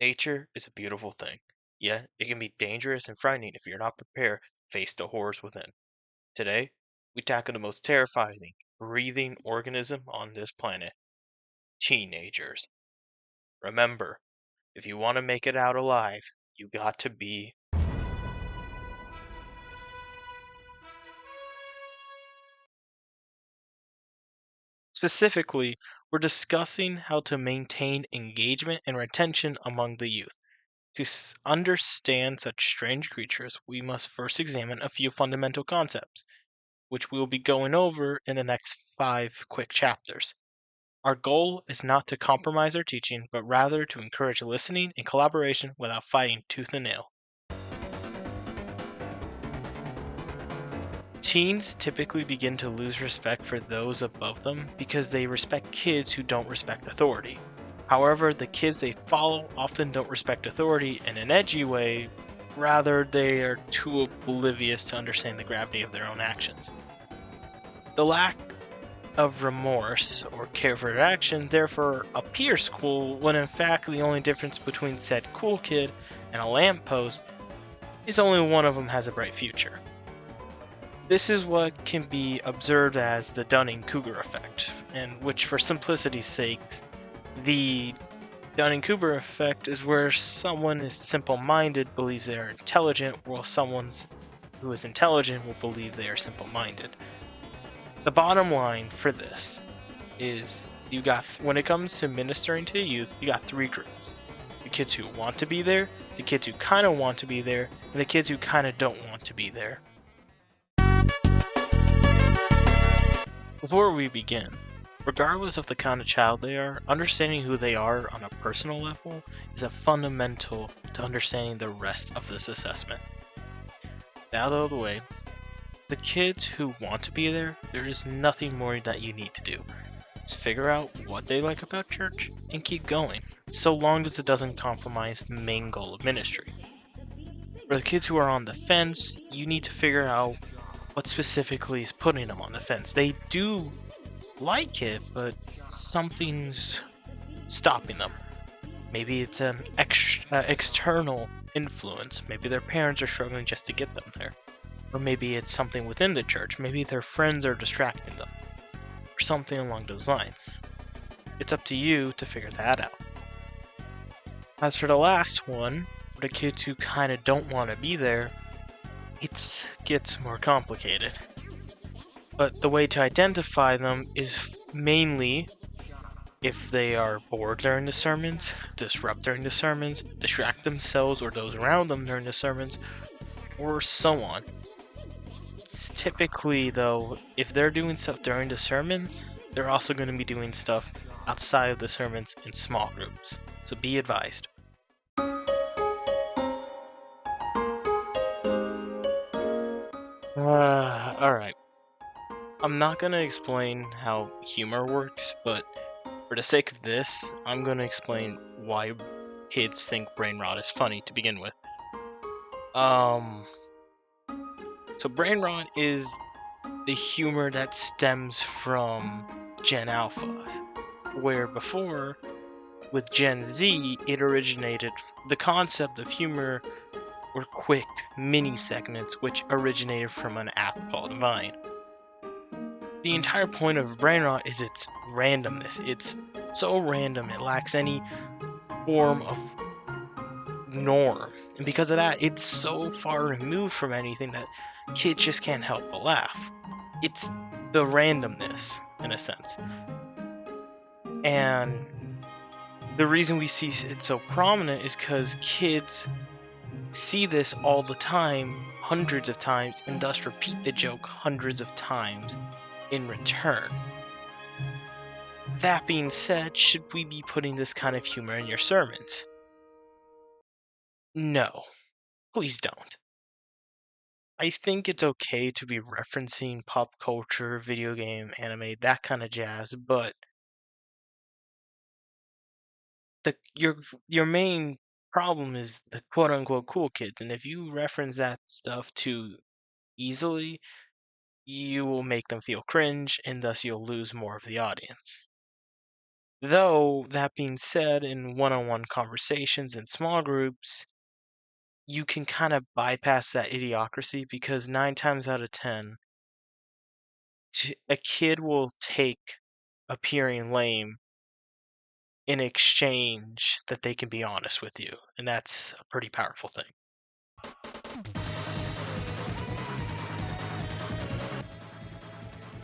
Nature is a beautiful thing, yet it can be dangerous and frightening if you're not prepared to face the horrors within. Today, we tackle the most terrifying breathing organism on this planet, teenagers. Remember, if you want to make it out alive, you got to be. Specifically, we're discussing how to maintain engagement and retention among the youth. To understand such strange creatures, we must first examine a few fundamental concepts, which we will be going over in the next 5 quick chapters. Our goal is not to compromise our teaching, but rather to encourage listening and collaboration without fighting tooth and nail. Teens typically begin to lose respect for those above them because they respect kids who don't respect authority. However, the kids they follow often don't respect authority in an edgy way, rather, they are too oblivious to understand the gravity of their own actions. The lack of remorse or care for their action therefore appears cool when in fact the only difference between said cool kid and a lamppost is only one of them has a bright future. This is what can be observed as the Dunning-Kruger effect, and which for simplicity's sake, the Dunning-Kruger effect is where someone is simple-minded believes they are intelligent, while someone who is intelligent will believe they are simple-minded. The bottom line for this is you got, when it comes to ministering to the youth, you got 3 groups. The kids who want to be there, the kids who kind of want to be there, and the kids who kind of don't want to be there. Before we begin, regardless of the kind of child they are, understanding who they are on a personal level is a fundamental to understanding the rest of this assessment. That out of the way, the kids who want to be there is nothing more that you need to do. Just figure out what they like about church and keep going, so long as it doesn't compromise the main goal of ministry. For the kids who are on the fence, you need to figure out what specifically is putting them on the fence. They do like it, but something's stopping them. Maybe it's an external influence. Maybe their parents are struggling just to get them there. Or maybe it's something within the church. Maybe their friends are distracting them. Or something along those lines. It's up to you to figure that out. As for the last one, for the kids who kind of don't want to be there, it gets more complicated. But the way to identify them is mainly if they are bored during the sermons, disrupt during the sermons, distract themselves or those around them during the sermons, or so on. Typically, though, if they're doing stuff during the sermons, they're also going to be doing stuff outside of the sermons in small groups. So be advised. Alright. I'm not going to explain how humor works, but for the sake of this, I'm going to explain why kids think brain rot is funny to begin with. So brain rot is the humor that stems from Gen Alpha, where before, with Gen Z, it originated, the concept of humor were quick mini segments which originated from an app called Vine. The entire point of brain rot is its randomness. It's so random, it lacks any form of norm. And because of that, it's so far removed from anything that kids just can't help but laugh. It's the randomness, in a sense. And the reason we see it so prominent is because kids see this all the time, hundreds of times, and thus repeat the joke hundreds of times in return. That being said, should we be putting this kind of humor in your sermons? No, please don't. I think it's okay to be referencing pop culture, video game, anime, that kind of jazz, but your main problem is the quote unquote cool kids, and if you reference that stuff too easily, you will make them feel cringe, and thus you'll lose more of the audience. Though, that being said, in one on one conversations in small groups, you can kind of bypass that idiocracy because 9 times out of 10, a kid will take appearing lame in exchange that they can be honest with you. And that's a pretty powerful thing.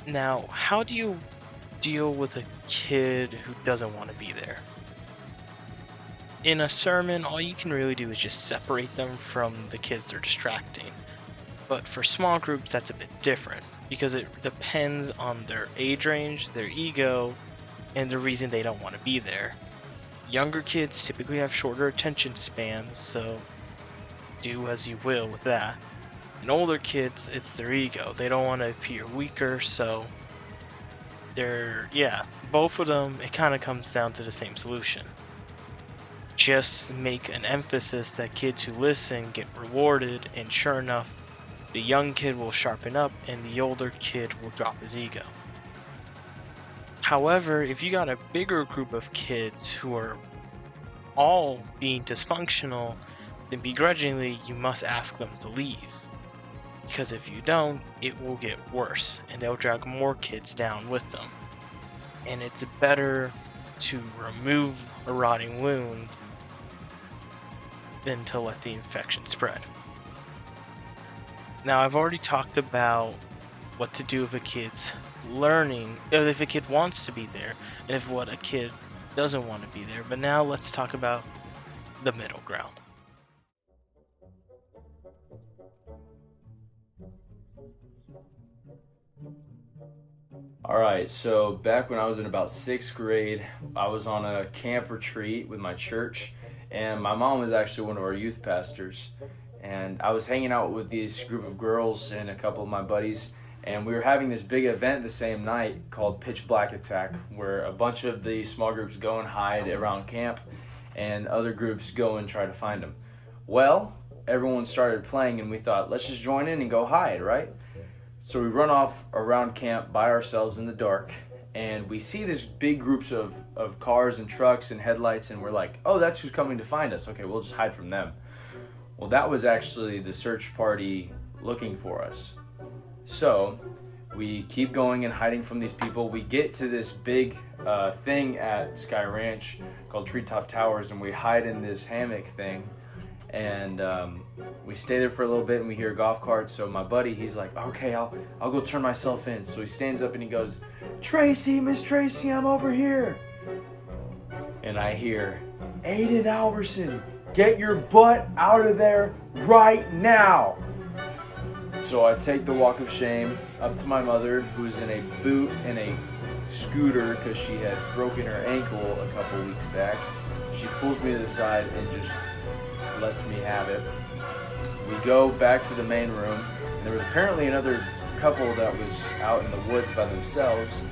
Now, how do you deal with a kid who doesn't want to be there? In a sermon, all you can really do is just separate them from the kids they're distracting. But for small groups, that's a bit different because it depends on their age range, their ego, and the reason they don't want to be there. Younger kids typically have shorter attention spans, so do as you will with that. And older kids, it's their ego. They don't want to appear weaker, so yeah, both of them, it kind of comes down to the same solution. Just make an emphasis that kids who listen get rewarded, and sure enough, the young kid will sharpen up and the older kid will drop his ego. However, if you got a bigger group of kids who are all being dysfunctional, then begrudgingly you must ask them to leave. Because if you don't, it will get worse and they'll drag more kids down with them. And it's better to remove a rotting wound than to let the infection spread. Now, I've already talked about what to do if a kid's learning, if a kid wants to be there, and if what a kid doesn't want to be there. But now let's talk about the middle ground. All right, so back when I was in about sixth grade, I was on a camp retreat with my church, and my mom was actually one of our youth pastors. And I was hanging out with this group of girls and a couple of my buddies, and we were having this big event the same night called Pitch Black Attack, where a bunch of the small groups go and hide around camp, and other groups go and try to find them. Well, everyone started playing, and we thought, let's just join in and go hide, right? So we run off around camp by ourselves in the dark, and we see these big groups of cars and trucks and headlights, and we're like, oh, that's who's coming to find us. Okay, we'll just hide from them. Well, that was actually the search party looking for us. So we keep going and hiding from these people. We get to this big thing at Sky Ranch called Treetop Towers, and we hide in this hammock thing. And we stay there for a little bit, and we hear golf carts. So my buddy, he's like, okay, I'll go turn myself in. So he stands up and he goes, Tracy, Miss Tracy, I'm over here. And I hear, Aiden Alverson, get your butt out of there right now. So I take the walk of shame up to my mother, who's in a boot and a scooter because she had broken her ankle a couple weeks back. She pulls me to the side and just lets me have it. We go back to the main room, and there was apparently another couple that was out in the woods by themselves,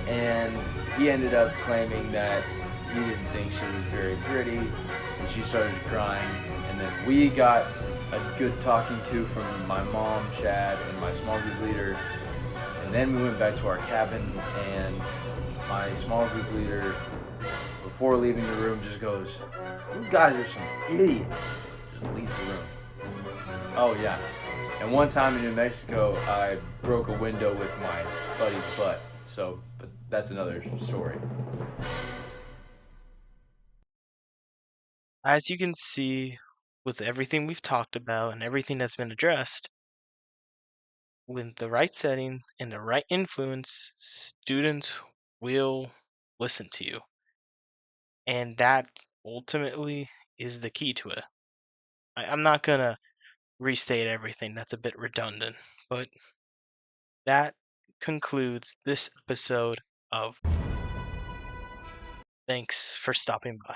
and he ended up claiming that he didn't think she was very pretty, and she started crying, and then we got a good talking to from my mom, Chad, and my small group leader, and then we went back to our cabin, and my small group leader, before leaving the room, just goes, you guys are some idiots. Just leaves the room. Oh yeah. And one time in New Mexico, I broke a window with my buddy's butt. So, but that's another story. As you can see, with everything we've talked about and everything that's been addressed, with the right setting and the right influence, students will listen to you. And that ultimately is the key to it. I'm not going to restate everything, that's a bit redundant, but that concludes this episode of Thanks for stopping by.